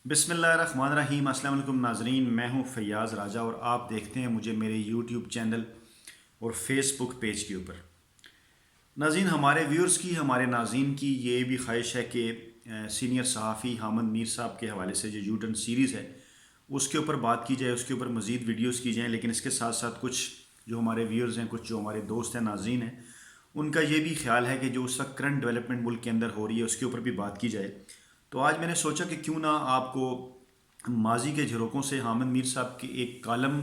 بسم اللہ الرحمن الرحیم۔ السلام علیکم ناظرین، میں ہوں فیاض راجہ اور آپ دیکھتے ہیں مجھے میرے یوٹیوب چینل اور فیس بک پیج کے اوپر۔ ناظرین، ہمارے ویورز کی، ہمارے ناظرین کی یہ بھی خواہش ہے کہ سینئر صحافی حامد میر صاحب کے حوالے سے جو یوٹرن سیریز ہے اس کے اوپر بات کی جائے، اس کے اوپر مزید ویڈیوز کی جائیں، لیکن اس کے ساتھ ساتھ کچھ جو ہمارے ویورز ہیں، کچھ جو ہمارے دوست ہیں، ناظرین ہیں، ان کا یہ بھی خیال ہے کہ جو اس وقت کرنٹ ڈیولپمنٹ ملک کے اندر ہو رہی ہے اس کے اوپر بھی بات کی جائے۔ تو آج میں نے سوچا کہ کیوں نہ آپ کو ماضی کے جھروکوں سے حامد میر صاحب کے ایک کالم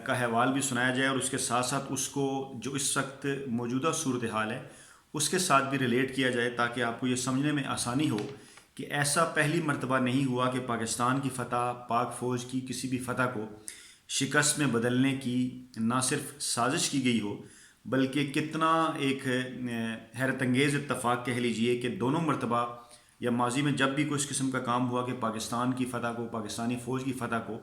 کا احوال بھی سنایا جائے، اور اس کے ساتھ ساتھ اس کو جو اس وقت موجودہ صورتحال ہے اس کے ساتھ بھی ریلیٹ کیا جائے، تاکہ آپ کو یہ سمجھنے میں آسانی ہو کہ ایسا پہلی مرتبہ نہیں ہوا کہ پاکستان کی فتح، پاک فوج کی کسی بھی فتح کو شکست میں بدلنے کی نہ صرف سازش کی گئی ہو، بلکہ کتنا ایک حیرت انگیز اتفاق کہہ لیجئے کہ دونوں مرتبہ یا ماضی میں جب بھی کوئی اس قسم کا کام ہوا کہ پاکستان کی فتح کو، پاکستانی فوج کی فتح کو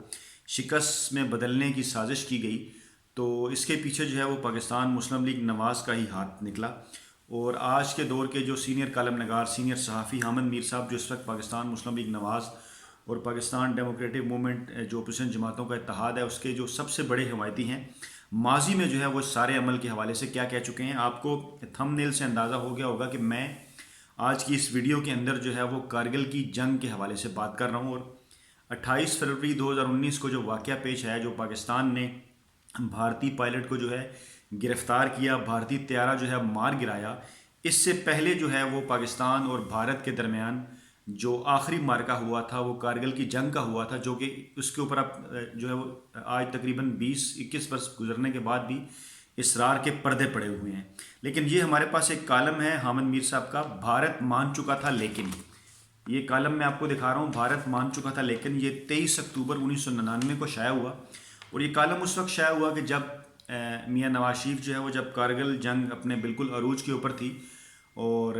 شکست میں بدلنے کی سازش کی گئی، تو اس کے پیچھے جو ہے وہ پاکستان مسلم لیگ نواز کا ہی ہاتھ نکلا۔ اور آج کے دور کے جو سینئر کالم نگار، سینئر صحافی حامد میر صاحب، جو اس وقت پاکستان مسلم لیگ نواز اور پاکستان ڈیموکریٹک موومنٹ جو اپوزیشن جماعتوں کا اتحاد ہے اس کے جو سب سے بڑے حمایتی ہیں، ماضی میں جو ہے وہ سارے عمل کے حوالے سے کیا کہہ چکے ہیں، آپ کو تھم نیل سے اندازہ ہو گیا ہوگا کہ میں آج کی اس ویڈیو کے اندر جو ہے وہ کارگل کی جنگ کے حوالے سے بات کر رہا ہوں۔ اور 28 فروری 2019 کو جو واقعہ پیش آیا، جو پاکستان نے بھارتی پائلٹ کو جو ہے گرفتار کیا، بھارتی طیارہ جو ہے مار گرایا، اس سے پہلے جو ہے وہ پاکستان اور بھارت کے درمیان جو آخری معرکہ ہوا تھا وہ کارگل کی جنگ کا ہوا تھا، جو کہ اس کے اوپر اب جو ہے وہ آج تقریباً 20-21 برس گزرنے کے بعد بھی اسرار کے پردے پڑے ہوئے ہیں۔ لیکن یہ ہمارے پاس ایک کالم ہے حامد میر صاحب کا، بھارت مان چکا تھا لیکن، یہ کالم میں آپ کو دکھا رہا ہوں، بھارت مان چکا تھا لیکن، یہ 23 اکتوبر 1999 کو شائع ہوا۔ اور یہ کالم اس وقت شائع ہوا کہ جب میاں نواز شریف جو ہے وہ جب کارگل جنگ اپنے بالکل عروج کے اوپر تھی، اور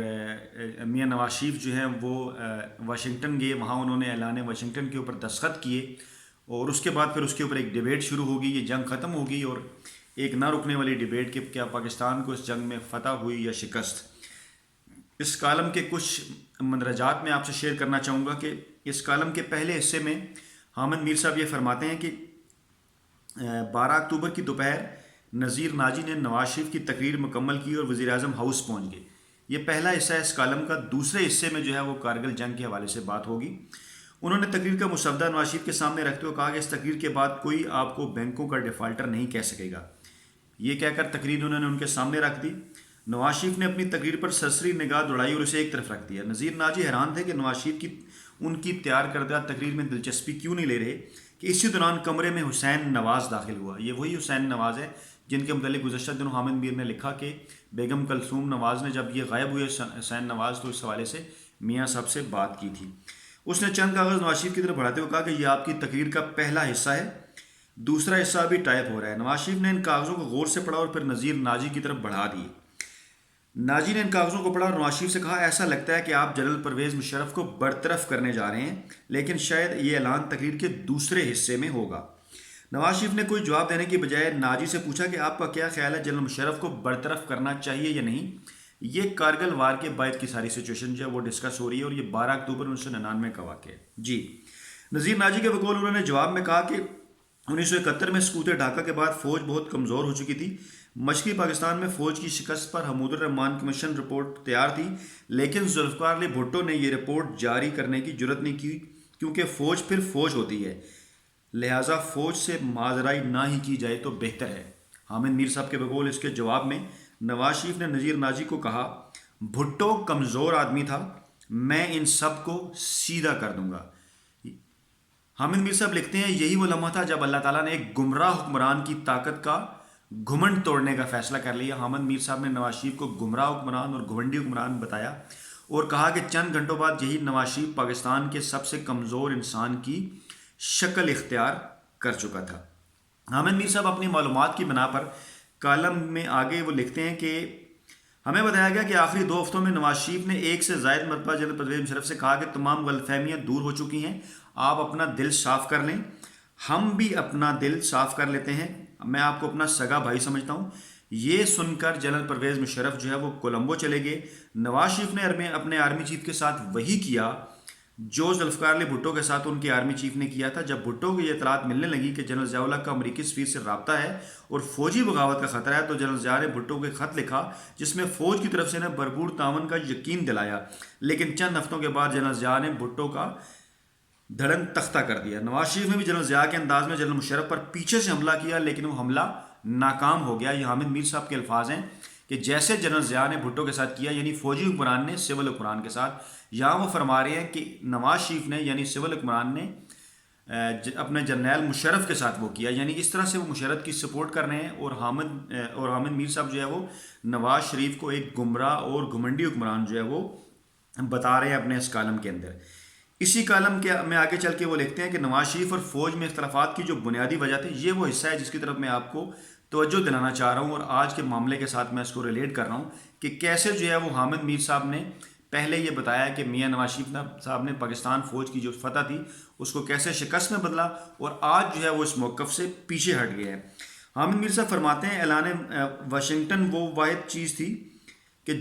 میاں نواز شریف جو ہیں وہ واشنگٹن گئے، وہاں انہوں نے اعلان واشنگٹن کے اوپر دستخط کیے، اور اس کے بعد پھر اس کے اوپر ایک ڈیبیٹ شروع ہوگی، یہ جنگ ختم ہوگی، اور ایک نہ رکنے والی ڈیبیٹ کہ کیا پاکستان کو اس جنگ میں فتح ہوئی یا شکست۔ اس کالم کے کچھ مندرجات میں آپ سے شیئر کرنا چاہوں گا کہ اس کالم کے پہلے حصے میں حامد میر صاحب یہ فرماتے ہیں کہ 12 اکتوبر کی دوپہر نذیر ناجی نے نواز شریف کی تقریر مکمل کی اور وزیر اعظم ہاؤس پہنچ گئے۔ یہ پہلا حصہ ہے اس کالم کا۔ دوسرے حصے میں جو ہے وہ کارگل جنگ کے حوالے سے بات ہوگی۔ انہوں نے تقریر کا مسودہ نواز شریف کے سامنے رکھتے ہوئے کہا کہ اس تقریر کے بعد کوئی آپ کو بینکوں کا ڈیفالٹر نہیں کہہ سکے گا۔ یہ کہہ کر تقریر انہوں نے ان کے سامنے رکھ دی۔ نواز شریف نے اپنی تقریر پر سرسری نگاہ دوڑائی اور اسے ایک طرف رکھ دیا۔ نذیر ناجی حیران تھے کہ نواز شریف کی ان کی تیار کردہ تقریر میں دلچسپی کیوں نہیں لے رہے کہ اسی دوران کمرے میں حسین نواز داخل ہوا۔ یہ وہی حسین نواز ہے جن کے متعلق گزشتہ دنوں حامد میر نے لکھا کہ بیگم کلثوم نواز نے جب یہ غائب ہوئے حسین نواز تو اس حوالے سے میاں صاحب سے بات کی تھی۔ اس نے چند کاغذ نواز شریف کی طرف بڑھاتے ہوئے کہا کہ یہ آپ کی تقریر کا پہلا حصہ ہے، دوسرا حصہ ابھی ٹائپ ہو رہا ہے۔ نواز شریف نے ان کاغذوں کو غور سے پڑھا اور پھر نذیر ناجی کی طرف بڑھا دیے۔ ناجی نے ان کاغذوں کو پڑھا اور نواز شریف سے کہا ایسا لگتا ہے کہ آپ جنرل پرویز مشرف کو برطرف کرنے جا رہے ہیں، لیکن شاید یہ اعلان تقریر کے دوسرے حصے میں ہوگا۔ نواز شریف نے کوئی جواب دینے کی بجائے ناجی سے پوچھا کہ آپ کا کیا خیال ہے، جنرل مشرف کو برطرف کرنا چاہیے یا نہیں؟ یہ کارگل وار کے بعد کی ساری سچویشن جو ہے وہ ڈسکس ہو رہی ہے، اور یہ 12 اکتوبر 1999 کا واقعہ ہے۔ جی، نذیر ناجی کے بقول انہوں نے جواب میں کہا کہ 1971 میں سقوط ڈھاکہ کے بعد فوج بہت کمزور ہو چکی تھی۔ مشرقی پاکستان میں فوج کی شکست پر حمود الرحمان کمیشن رپورٹ تیار تھی، لیکن ذوالفقار علی بھٹو نے یہ رپورٹ جاری کرنے کی جرت نہیں کی، کیونکہ فوج پھر فوج ہوتی ہے، لہٰذا فوج سے ماضرائی نہ ہی کی جائے تو بہتر ہے۔ حامد میر صاحب کے بقول اس کے جواب میں نواز شریف نے نذیر ناجی کو کہا بھٹو کمزور آدمی تھا، میں ان سب کو سیدھا کر دوں گا۔ حامد میر صاحب لکھتے ہیں یہی وہ لمحہ تھا جب اللہ تعالیٰ نے ایک گمراہ حکمران کی طاقت کا گھمنڈ توڑنے کا فیصلہ کر لیا۔ حامد میر صاحب نے نواز شریف کو گمراہ حکمران اور گھمنڈی حکمران بتایا اور کہا کہ چند گھنٹوں بعد یہی نواز شریف پاکستان کے سب سے کمزور انسان کی شکل اختیار کر چکا تھا۔ حامد میر صاحب اپنی معلومات کی بنا پر کالم میں آگے وہ لکھتے ہیں کہ ہمیں بتایا گیا کہ آخری 2 ہفتوں میں نواز شریف نے ایک سے زائد مرتبہ جنرل پرویز مشرف سے کہا کہ تمام غلط فہمیاں دور ہو چکی ہیں، آپ اپنا دل صاف کر لیں۔ ہم بھی اپنا دل صاف کر لیتے ہیں، میں آپ کو اپنا سگا بھائی سمجھتا ہوں۔ یہ سن کر جنرل پرویز مشرف جو ہے وہ کولمبو چلے گئے۔ نواز شریف نے اپنے آرمی چیف کے ساتھ وہی کیا جو ذوالفقار علی بھٹو کے ساتھ ان کے آرمی چیف نے کیا تھا. جب بھٹو کو یہ اطلاعات ملنے لگی کہ جنرل ضیاء الحق کا امریکی سفیر سے رابطہ ہے اور فوجی بغاوت کا خطرہ ہے، تو جنرل ضیاء نے بھٹو کو ایک خط لکھا جس میں فوج کی طرف سے انہیں بھرپور تعاون کا یقین دلایا. لیکن چند ہفتوں کے بعد جنرل ضیاء نے بھٹو کا دھڑن تختہ کر دیا. نواز شریف نے بھی جنرل ضیاء کے انداز میں جنرل مشرف پر پیچھے سے حملہ کیا، لیکن وہ حملہ ناکام ہو گیا. یہ حامد میر صاحب کے الفاظ ہیں کہ جیسے جنرل ضیاء نے بھٹو کے ساتھ کیا، یعنی فوجی حکمران نے سول حکمران کے ساتھ. یہاں وہ فرما رہے ہیں کہ نواز شریف نے یعنی سول حکمران نے اپنے جرنیل مشرف کے ساتھ وہ کیا، یعنی اس طرح سے وہ مشرف کی سپورٹ کر رہے ہیں. اور حامد میر صاحب جو ہے وہ نواز شریف کو ایک گمراہ اور گھمنڈی حکمران جو ہے وہ بتا رہے ہیں اپنے اس کالم کے اندر. اسی کالم کے میں آگے چل کے وہ لکھتے ہیں کہ نواز شریف اور فوج میں اختلافات کی جو بنیادی وجہ تھی، یہ وہ حصہ ہے جس کی طرف میں آپ کو توجہ دلانا چاہ رہا ہوں، اور آج کے معاملے کے ساتھ میں اس کو ریلیٹ کر رہا ہوں کہ کیسے جو ہے وہ حامد میر صاحب نے پہلے یہ بتایا کہ میاں نواز شریف صاحب نے پاکستان فوج کی جو فتح تھی اس کو کیسے شکست میں بدلا، اور آج جو ہے وہ اس موقف سے پیچھے ہٹ گئے ہیں. حامد میر صاحب فرماتے ہیں اعلان واشنگٹن وہ واحد چیز تھی کہ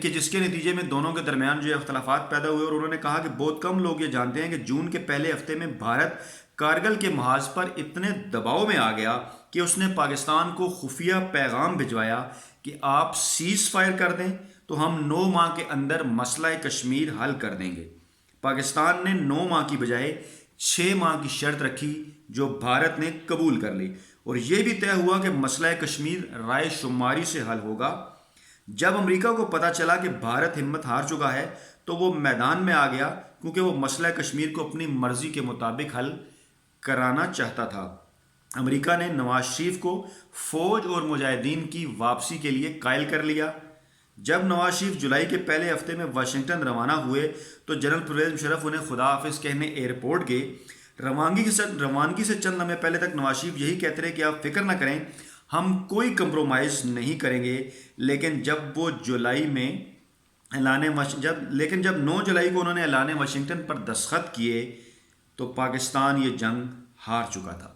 جس کے نتیجے میں دونوں کے درمیان جو اختلافات پیدا ہوئے. اور انہوں نے کہا کہ بہت کم لوگ یہ جانتے ہیں کہ جون کے پہلے ہفتے میں بھارت کارگل کے محاذ پر اتنے دباؤ میں آ گیا کہ اس نے پاکستان کو خفیہ پیغام بھجوایا کہ آپ سیز فائر کر دیں تو ہم 9 ماہ کے اندر مسئلہ کشمیر حل کر دیں گے. پاکستان نے 9 ماہ کی بجائے 6 ماہ کی شرط رکھی جو بھارت نے قبول کر لی، اور یہ بھی طے ہوا کہ مسئلہ کشمیر رائے شماری سے حل ہوگا. جب امریکہ کو پتہ چلا کہ بھارت ہمت ہار چکا ہے تو وہ میدان میں آ گیا، کیونکہ وہ مسئلہ کشمیر کو اپنی مرضی کے مطابق حل کرانا چاہتا تھا. امریکہ نے نواز شریف کو فوج اور مجاہدین کی واپسی کے لیے قائل کر لیا. جب نواز شریف جولائی کے پہلے ہفتے میں واشنگٹن روانہ ہوئے تو جنرل پرویز مشرف انہیں خدا حافظ کہنے ایئرپورٹ گئے. روانگی سے چند لمحے پہلے تک نواز شریف یہی کہتے رہے کہ آپ فکر نہ کریں، ہم کوئی کمپرومائز نہیں کریں گے. لیکن جب 9 جولائی کو انہوں نے اعلان واشنگٹن پر دستخط کیے تو پاکستان یہ جنگ ہار چکا تھا.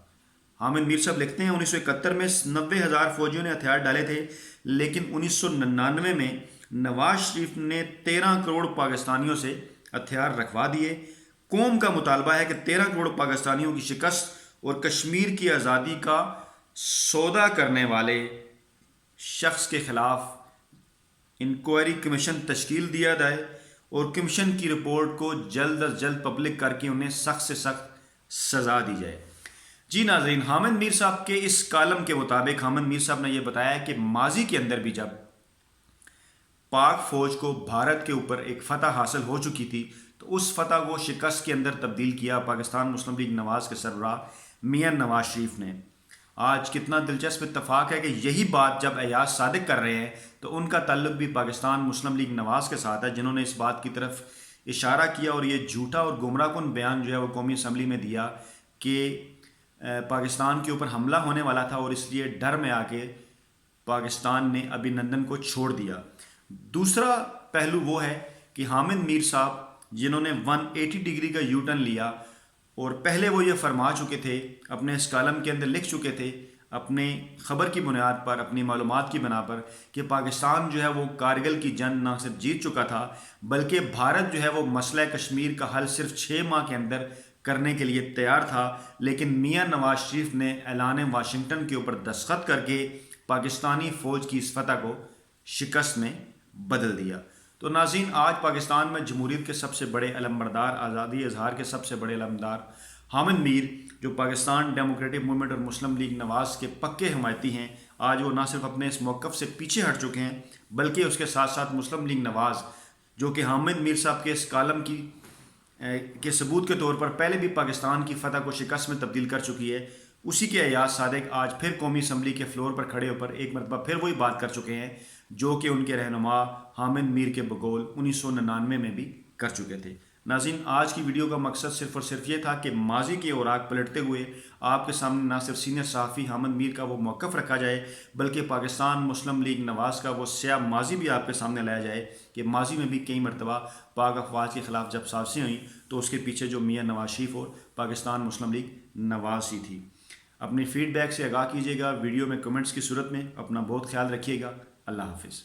حامد میر صاحب لکھتے ہیں 1971 میں 90,000 فوجیوں نے ہتھیار ڈالے تھے، لیکن 1999 میں نواز شریف نے 13 کروڑ پاکستانیوں سے ہتھیار رکھوا دیے. قوم کا مطالبہ ہے کہ 13 کروڑ پاکستانیوں کی شکست اور کشمیر کی آزادی کا سودا کرنے والے شخص کے خلاف انکوائری کمیشن تشکیل دیا جائے اور کمیشن کی رپورٹ کو جلد از جلد پبلک کر کے انہیں سخت سے سخت سزا دی جائے. جی ناظرین، حامد میر صاحب کے اس کالم کے مطابق حامد میر صاحب نے یہ بتایا کہ ماضی کے اندر بھی جب پاک فوج کو بھارت کے اوپر ایک فتح حاصل ہو چکی تھی تو اس فتح کو شکست کے اندر تبدیل کیا پاکستان مسلم لیگ نواز کے سربراہ میاں نواز شریف نے. آج کتنا دلچسپ اتفاق ہے کہ یہی بات جب ایاز صادق کر رہے ہیں تو ان کا تعلق بھی پاکستان مسلم لیگ نواز کے ساتھ ہے، جنہوں نے اس بات کی طرف اشارہ کیا اور یہ جھوٹا اور گمراہ کن بیان جو ہے وہ قومی اسمبلی میں دیا کہ پاکستان کے اوپر حملہ ہونے والا تھا اور اس لیے ڈر میں آ کے پاکستان نے ابھینندن کو چھوڑ دیا. دوسرا پہلو وہ ہے کہ حامد میر صاحب جنہوں نے 180 ڈگری کا یو ٹرن لیا، اور پہلے وہ یہ فرما چکے تھے، اپنے اس کالم کے اندر لکھ چکے تھے اپنے خبر کی بنیاد پر، اپنی معلومات کی بنا پر، کہ پاکستان جو ہے وہ کارگل کی جنگ نہ صرف جیت چکا تھا بلکہ بھارت جو ہے وہ مسئلہ کشمیر کا حل صرف 6 ماہ کے اندر کرنے کے لیے تیار تھا. لیکن میاں نواز شریف نے اعلان واشنگٹن کے اوپر دستخط کر کے پاکستانی فوج کی اس فتح کو شکست میں بدل دیا. تو ناظرین، آج پاکستان میں جمہوریت کے سب سے بڑے علمبردار، آزادی اظہار کے سب سے بڑے علمبردار حامد میر، جو پاکستان ڈیموکریٹک موومنٹ اور مسلم لیگ نواز کے پکے حمایتی ہیں، آج وہ نہ صرف اپنے اس موقف سے پیچھے ہٹ چکے ہیں بلکہ اس کے ساتھ ساتھ مسلم لیگ نواز، جو کہ حامد میر صاحب کے اس کالم کے ثبوت کے طور پر پہلے بھی پاکستان کی فتح کو شکست میں تبدیل کر چکی ہے، اسی کے ایاز صادق آج پھر قومی اسمبلی کے فلور پر کھڑے ہو کر ایک مرتبہ پھر وہی بات کر چکے ہیں جو کہ ان کے رہنما حامد میر کے بقول 1999 میں بھی کر چکے تھے. ناظرین، آج کی ویڈیو کا مقصد صرف اور صرف یہ تھا کہ ماضی کے اوراق پلٹتے ہوئے آپ کے سامنے نہ صرف سینئر صحافی حامد میر کا وہ موقف رکھا جائے بلکہ پاکستان مسلم لیگ نواز کا وہ سیاہ ماضی بھی آپ کے سامنے لایا جائے کہ ماضی میں بھی کئی مرتبہ پاک افواج کے خلاف جب سازشیں ہوئیں تو اس کے پیچھے جو میاں نواز شریف اور پاکستان مسلم لیگ نواز ہی تھی. اپنی فیڈ بیک سے آگاہ کیجیے گا، ویڈیو میں کمنٹس کی صورت میں. اپنا بہت خیال رکھیے گا. اللہ حافظ.